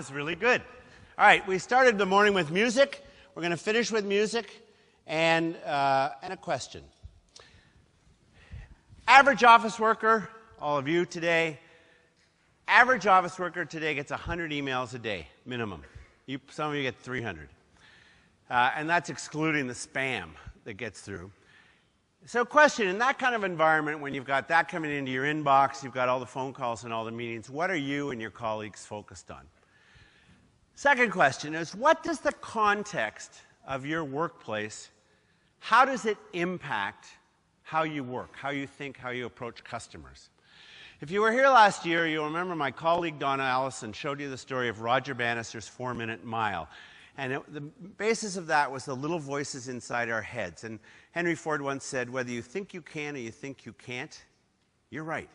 was really good. All right, we started the morning with music. We're going to finish with music and a question. Average office worker, all of you today, average office worker today gets 100 emails a day, minimum. Some of you get 300. And that's excluding the spam that gets through. So question, in that kind of environment, when you've got that coming into your inbox, you've got all the phone calls and all the meetings, what are you and your colleagues focused on? Second question is, what does the context of your workplace, how does it impact how you work, how you think, how you approach customers? If you were here last year, you'll remember my colleague Don Allison showed you the story of Roger Bannister's 4-minute mile. And the basis of that was the little voices inside our heads. And Henry Ford once said, whether you think you can or you think you can't, you're right.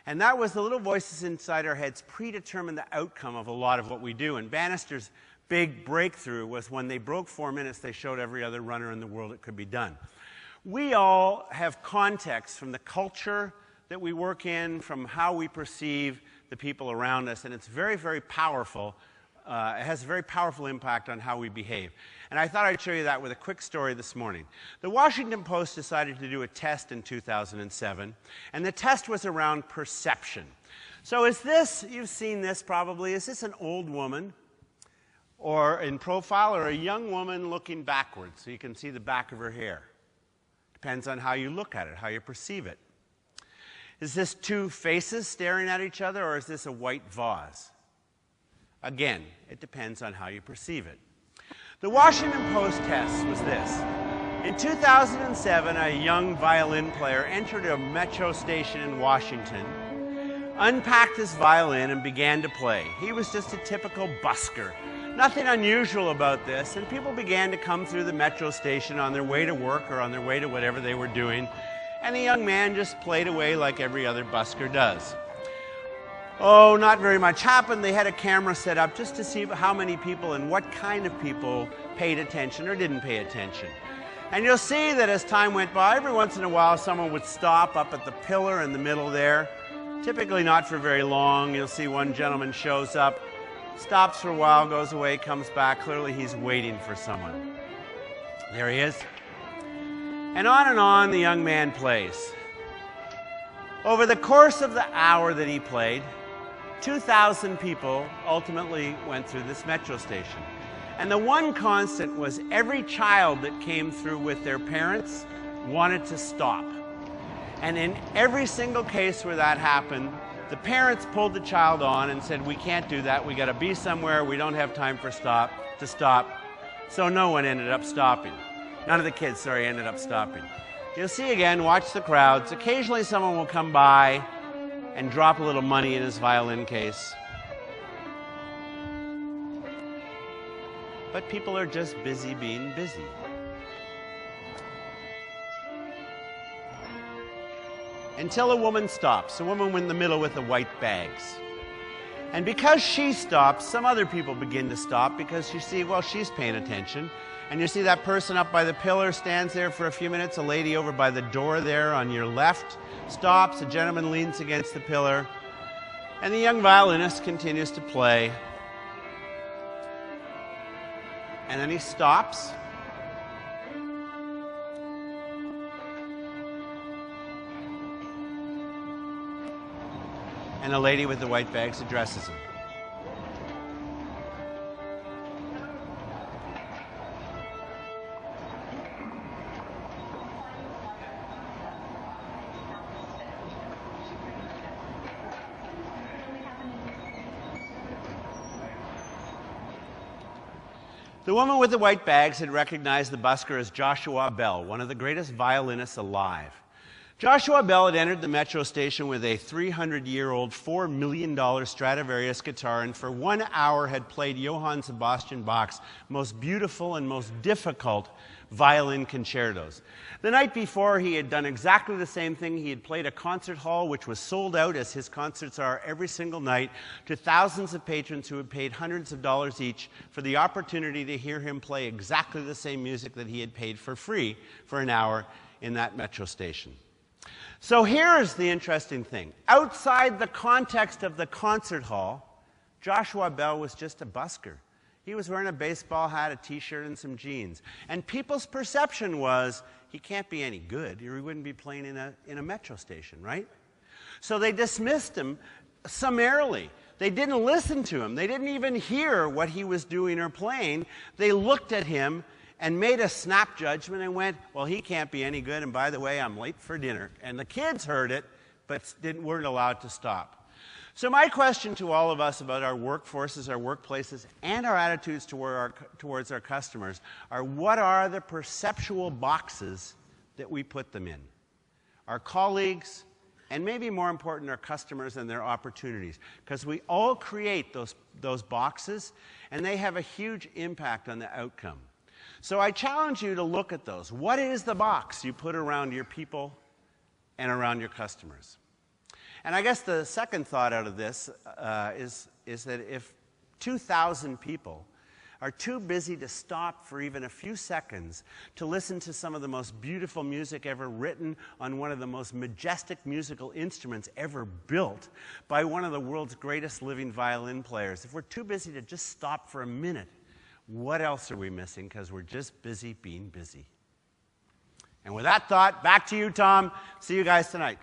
And that was the little voices inside our heads predetermine the outcome of a lot of what we do. And Bannister's big breakthrough was when they broke 4 minutes, they showed every other runner in the world it could be done. We all have context from the culture that we work in, from how we perceive the people around us, and it's very, very powerful. It has a very powerful impact on how we behave. And I thought I'd show you that with a quick story this morning. The Washington Post decided to do a test in 2007, and the test was around perception. So is this, you've seen this probably, is this an old woman or in profile, or a young woman looking backwards so you can see the back of her hair? Depends on how you look at it, how you perceive it. Is this two faces staring at each other, or is this a white vase? Again, it depends on how you perceive it. The Washington Post test was this. In 2007, a young violin player entered a metro station in Washington, unpacked his violin, and began to play. He was just a typical busker. Nothing unusual about this, and people began to come through the metro station on their way to work or on their way to whatever they were doing, and the young man just played away like every other busker does. Oh, not very much happened. They had a camera set up just to see how many people and what kind of people paid attention or didn't pay attention. And you'll see that as time went by, every once in a while someone would stop up at the pillar in the middle there. Typically not for very long. You'll see one gentleman shows up, stops for a while, goes away, comes back. Clearly he's waiting for someone. There he is. And on the young man plays. Over the course of the hour that he played, 2,000 people ultimately went through this metro station. And the one constant was every child that came through with their parents wanted to stop. And in every single case where that happened, the parents pulled the child on and said, we can't do that, we got to be somewhere, we don't have time to stop. So no one ended up stopping. None of the kids, ended up stopping. You'll see again, watch the crowds. Occasionally someone will come by and drop a little money in his violin case. But people are just busy being busy. Until a woman stops, a woman in the middle with the white bags. And because she stops, some other people begin to stop because you see, well, she's paying attention. And you see that person up by the pillar stands there for a few minutes. A lady over by the door there on your left stops. A gentleman leans against the pillar. And the young violinist continues to play. And then he stops. And a lady with the white bags addresses him. The woman with the white bags had recognized the busker as Joshua Bell, one of the greatest violinists alive. Joshua Bell had entered the metro station with a 300-year-old $4 million Stradivarius guitar, and for 1 hour had played Johann Sebastian Bach's most beautiful and most difficult violin concertos. The night before, he had done exactly the same thing. He had played a concert hall which was sold out, as his concerts are every single night, to thousands of patrons who had paid hundreds of dollars each for the opportunity to hear him play exactly the same music that he had paid for free for an hour in that metro station. So here's the interesting thing. Outside the context of the concert hall, Joshua Bell was just a busker. He was wearing a baseball hat, a t-shirt, and some jeans. And people's perception was, he can't be any good, or he wouldn't be playing in a metro station, right? So they dismissed him summarily. They didn't listen to him. They didn't even hear what he was doing or playing. They looked at him and made a snap judgment and went, well, he can't be any good, and by the way, I'm late for dinner. And the kids heard it, but weren't allowed to stop. So my question to all of us about our workforces, our workplaces, and our attitudes towards our customers are, what are the perceptual boxes that we put them in? Our colleagues, and maybe more important, our customers and their opportunities. Because we all create those boxes, and they have a huge impact on the outcome. So I challenge you to look at those. What is the box you put around your people and around your customers? And I guess the second thought out of this is that if 2,000 people are too busy to stop for even a few seconds to listen to some of the most beautiful music ever written on one of the most majestic musical instruments ever built by one of the world's greatest living violin players, if we're too busy to just stop for a minute, what else are we missing? Because we're just busy being busy. And with that thought, back to you, Tom. See you guys tonight.